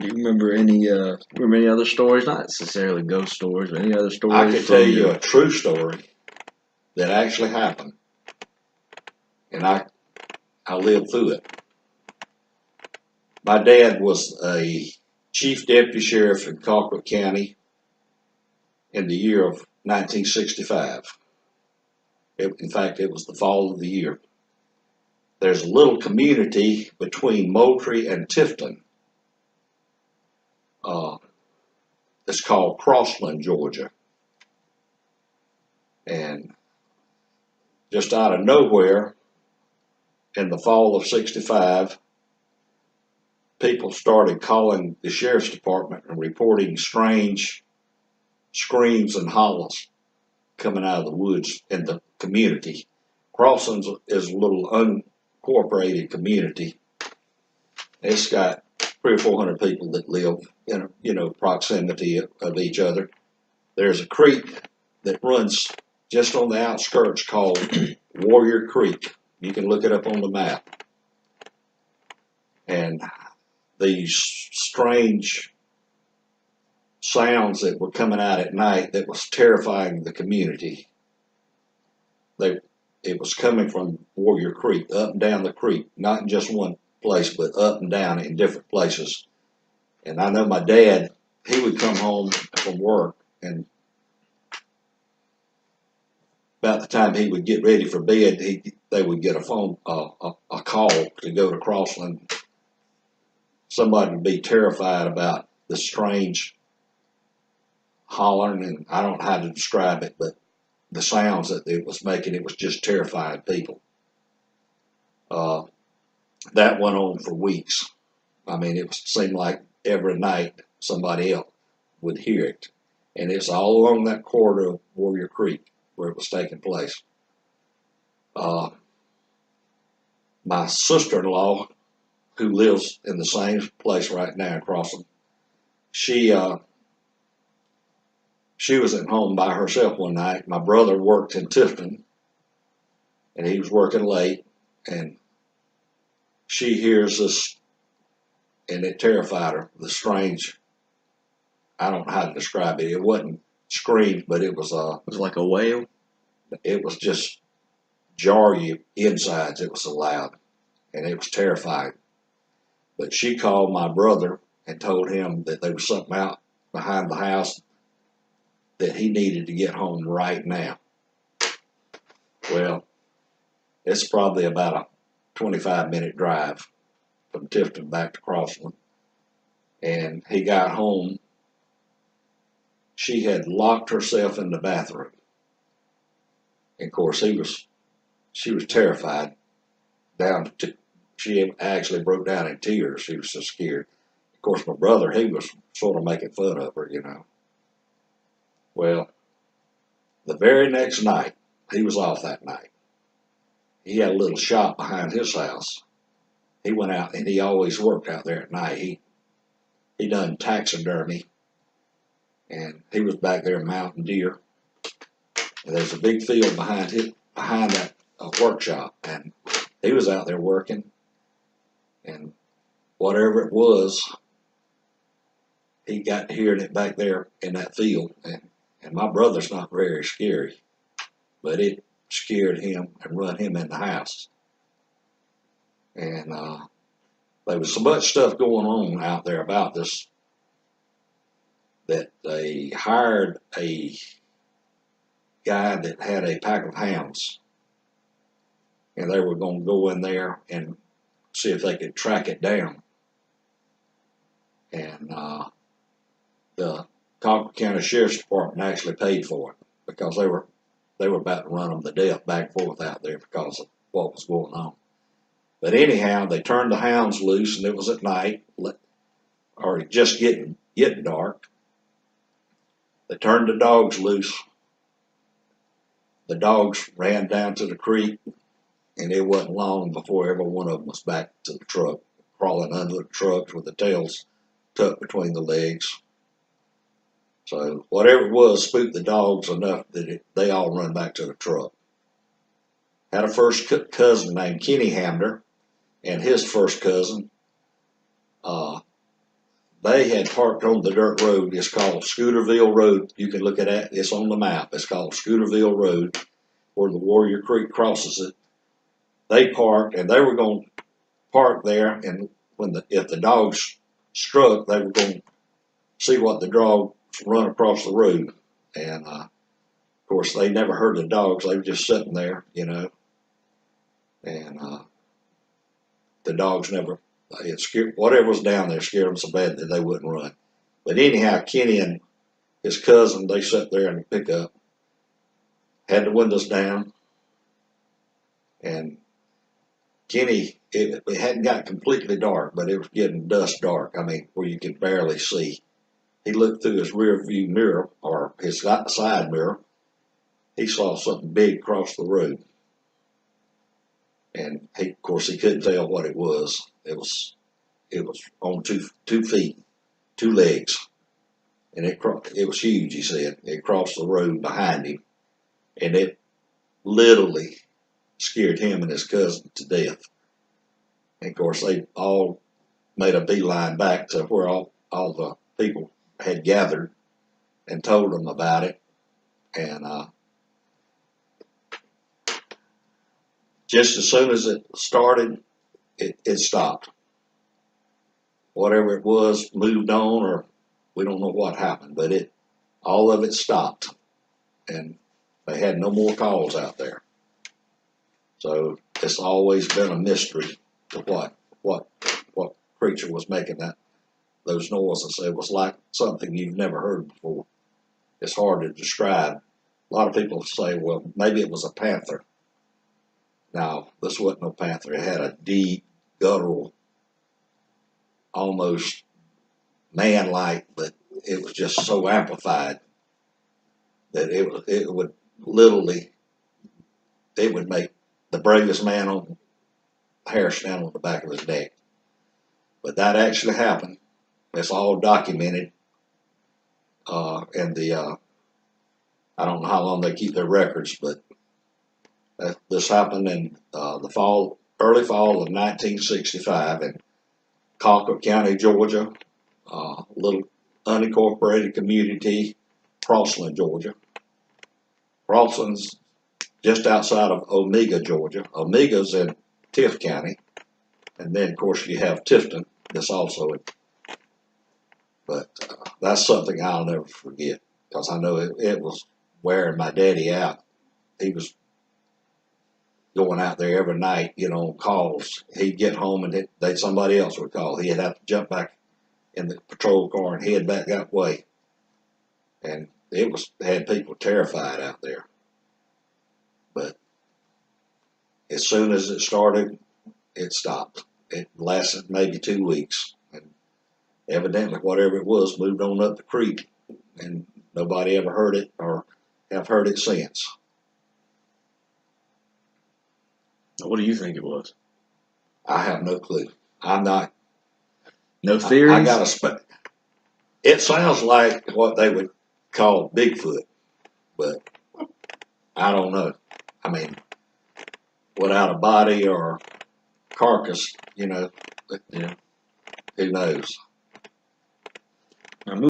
Do you remember any other stories? Not necessarily ghost stories, but any other I stories could tell from you your? a true story that actually happened, and I lived through it. My dad was a chief deputy sheriff in Colquitt County in the year of 1965. In fact, it was the fall of the year. There's a little community between Moultrie and Tifton. Uh, it's called Crossland, Georgia. And just out of nowhere, in the fall of 65, people started calling the sheriff's department and reporting strange screams and hollers coming out of the woods in the community. Crossland is a little unincorporated community. It's got 300 or 400 people that live in proximity of each other. There's a creek that runs just on the outskirts called Warrior Creek. You can look it up on the map. And these strange sounds that were coming out at night that was terrifying the community. It was coming from Warrior Creek, up and down the creek, not in just one place, but up and down in different places. And I know my dad, he would come home from work, and about the time he would get ready for bed, they would get a call to go to Crossland. Somebody would be terrified about the strange hollering, and I don't know how to describe it, but the sounds that it was making, it was just terrifying people. That went on for weeks. I mean, it seemed like every night somebody else would hear it. And it's all along that corridor of Warrior Creek where it was taking place. My sister-in-law, who lives in the same place right now in Crossland, she was at home by herself one night. My brother worked in Tifton, and he was working late, and she hears this, and it terrified her, the strange, I don't know how to describe it. It wasn't screams, but it was It was like a wail. it was just jar you insides. It was so loud, and it was terrifying. But she called my brother and told him that there was something out behind the house, that he needed to get home right now. Well, it's probably about a 25-minute drive from Tifton back to Crossland. And he got home. She had locked herself in the bathroom. And of course, she was terrified. She actually broke down in tears. She was so scared. Of course, my brother, he was sort of making fun of her. Well, the very next night, he was off that night. He had a little shop behind his house. He went out, and he always worked out there at night. He done taxidermy, and he was back there mounting deer. And there's a big field behind that workshop, and he was out there working, and whatever it was, he got hearing it back there in that field. And my brother's not very scary, but it scared him and run him in the house. And there was so much stuff going on out there about this that they hired a guy that had a pack of hounds, and they were going to go in there and see if they could track it down. And the Colquitt County Sheriff's Department actually paid for it, because they were about to run them to death back and forth out there because of what was going on. But anyhow, they turned the hounds loose, and it was at night, or just getting dark. They turned the dogs loose. The dogs ran down to the creek, and it wasn't long before every one of them was back to the truck, crawling under the trucks with the tails tucked between the legs. So whatever it was spooked the dogs enough that they all run back to the truck. Had a first cousin named Kenny Hamner, and his first cousin, they had parked on the dirt road. It's called Scooterville Road. You can look at it. It's on the map. It's called Scooterville Road, where the Warrior Creek crosses it. They parked, and they were going to park there. And if the dogs struck, they were going to see what the dogs run across the road. And of course, they never heard the dogs. They were just sitting there, you know. And the dogs never. It scared, whatever was down there scared them so bad that they wouldn't run. But anyhow, Kenny and his cousin, they sat there in the pickup, had the windows down, and Kenny, it hadn't got completely dark, but it was getting dusk dark. I mean, where you could barely see. He looked through his rear view mirror, or his side mirror. He saw something big cross the road. And of course, he couldn't tell what it was. It was on two feet, two legs, and it was huge. He said it crossed the road behind him, and it literally scared him and his cousin to death. And of course, they all made a beeline back to where all the people had gathered and told them about it. And just as soon as it started, it stopped. Whatever it was moved on, or we don't know what happened, but all of it stopped, and they had no more calls out there. So it's always been a mystery to what creature was making those noises. It was like something you've never heard before. It's hard to describe. A lot of people say, well, maybe it was a panther. Now, this wasn't no panther. It had a deep, guttural, almost man-like, but it was just so amplified that it would literally, it would make the bravest man on hair stand on the back of his neck. But that actually happened. It's all documented. And I don't know how long they keep their records, but this happened in the early fall of 1965 in Colquitt County, Georgia, a little unincorporated community, Crossland, Georgia. Crossland's just outside of Omega, Georgia. Omega's in Tift County, and then of course you have Tifton. That's also in. But that's something I'll never forget, because I know it was wearing my daddy out. He was going out there every night, you know, on calls. He'd get home and somebody else would call. He'd have to jump back in the patrol car and head back that way. And it had people terrified out there. But as soon as it started, it stopped. It lasted maybe 2 weeks. And evidently whatever it was moved on up the creek, and nobody ever heard it or have heard it since. What do you think it was? I have no clue. I'm not. No theories? I got it sounds like what they would call Bigfoot, but I don't know. I mean, without a body or carcass, you know, Yeah. who knows?